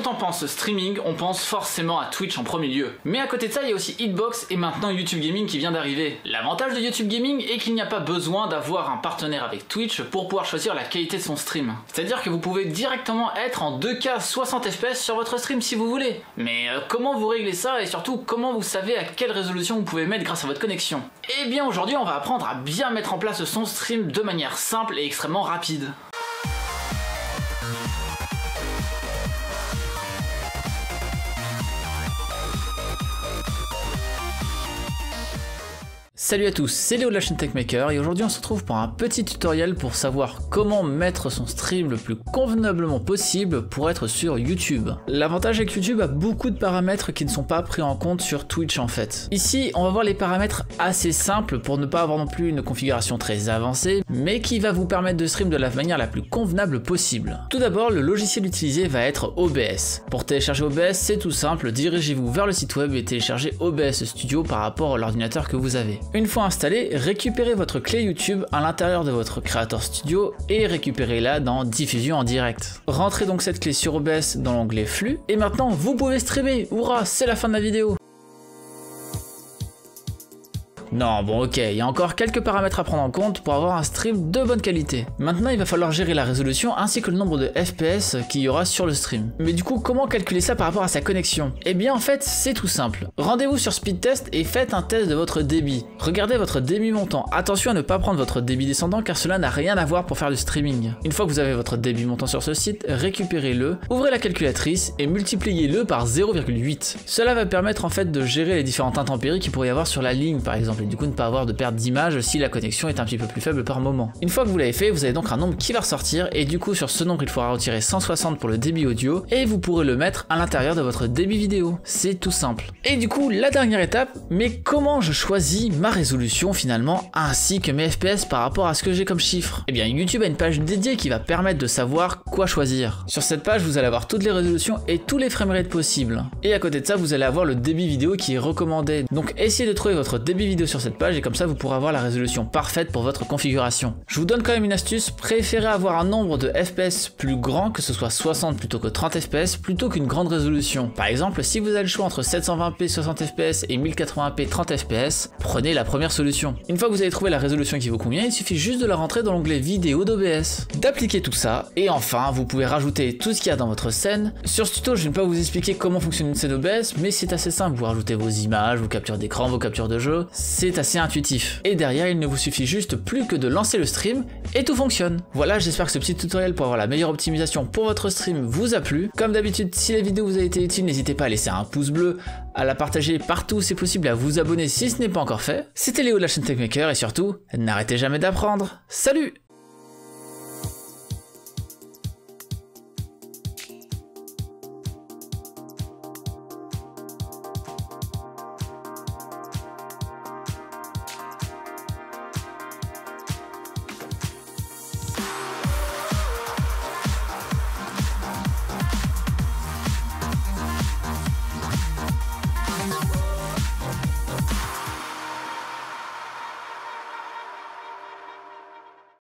Quand on pense streaming, on pense forcément à Twitch en premier lieu. Mais à côté de ça, il y a aussi Hitbox et maintenant YouTube Gaming qui vient d'arriver. L'avantage de YouTube Gaming est qu'il n'y a pas besoin d'avoir un partenaire avec Twitch pour pouvoir choisir la qualité de son stream. C'est-à-dire que vous pouvez directement être en 2K 60 fps sur votre stream si vous voulez. Mais comment vous réglez ça et surtout comment vous savez à quelle résolution vous pouvez mettre grâce à votre connexion? Eh bien aujourd'hui on va apprendre à bien mettre en place son stream de manière simple et extrêmement rapide. Salut à tous, c'est Léo de la chaîne Techmaker et aujourd'hui on se retrouve pour un petit tutoriel pour savoir comment mettre son stream le plus convenablement possible pour être sur YouTube. L'avantage avec YouTube a beaucoup de paramètres qui ne sont pas pris en compte sur Twitch en fait. Ici on va voir les paramètres assez simples pour ne pas avoir non plus une configuration très avancée mais qui va vous permettre de stream de la manière la plus convenable possible. Tout d'abord le logiciel utilisé va être OBS. Pour télécharger OBS c'est tout simple, dirigez-vous vers le site web et téléchargez OBS Studio par rapport à l'ordinateur que vous avez. Une fois installé, récupérez votre clé YouTube à l'intérieur de votre Creator Studio et récupérez-la dans Diffusion en direct. Rentrez donc cette clé sur OBS dans l'onglet Flux et maintenant vous pouvez streamer. Hurrah, c'est la fin de la vidéo. Non, bon ok, il y a encore quelques paramètres à prendre en compte pour avoir un stream de bonne qualité. Maintenant, il va falloir gérer la résolution ainsi que le nombre de FPS qu'il y aura sur le stream. Mais du coup, comment calculer ça par rapport à sa connexion? Eh bien en fait, c'est tout simple. Rendez-vous sur Speedtest et faites un test de votre débit. Regardez votre débit montant. Attention à ne pas prendre votre débit descendant car cela n'a rien à voir pour faire du streaming. Une fois que vous avez votre débit montant sur ce site, récupérez-le, ouvrez la calculatrice et multipliez-le par 0,8. Cela va permettre en fait de gérer les différentes intempéries qu'il pourrait y avoir sur la ligne par exemple. Et du coup ne pas avoir de perte d'image si la connexion est un petit peu plus faible par moment. Une fois que vous l'avez fait, vous avez donc un nombre qui va ressortir et du coup sur ce nombre il faudra retirer 160 pour le débit audio et vous pourrez le mettre à l'intérieur de votre débit vidéo. C'est tout simple. Et du coup la dernière étape, mais comment je choisis ma résolution finalement ainsi que mes FPS par rapport à ce que j'ai comme chiffre? Eh bien YouTube a une page dédiée qui va permettre de savoir quoi choisir. Sur cette page vous allez avoir toutes les résolutions et tous les framerates possibles. Et à côté de ça vous allez avoir le débit vidéo qui est recommandé. Donc essayez de trouver votre débit vidéo sur cette page et comme ça vous pourrez avoir la résolution parfaite pour votre configuration. Je vous donne quand même une astuce, préférez avoir un nombre de FPS plus grand, que ce soit 60 plutôt que 30 FPS, plutôt qu'une grande résolution. Par exemple, si vous avez le choix entre 720p 60 FPS et 1080p 30 FPS, prenez la première solution. Une fois que vous avez trouvé la résolution qui vous convient, il suffit juste de la rentrer dans l'onglet vidéo d'OBS, d'appliquer tout ça, et enfin vous pouvez rajouter tout ce qu'il y a dans votre scène. Sur ce tuto, je ne vais pas vous expliquer comment fonctionne une scène OBS, mais c'est assez simple, vous rajoutez vos images, vos captures d'écran, vos captures de jeu, c'est assez intuitif. Et derrière, il ne vous suffit juste plus que de lancer le stream et tout fonctionne. Voilà, j'espère que ce petit tutoriel pour avoir la meilleure optimisation pour votre stream vous a plu. Comme d'habitude, si la vidéo vous a été utile, n'hésitez pas à laisser un pouce bleu, à la partager partout où c'est possible, à vous abonner si ce n'est pas encore fait. C'était Léo de la chaîne Techmaker et surtout, n'arrêtez jamais d'apprendre. Salut!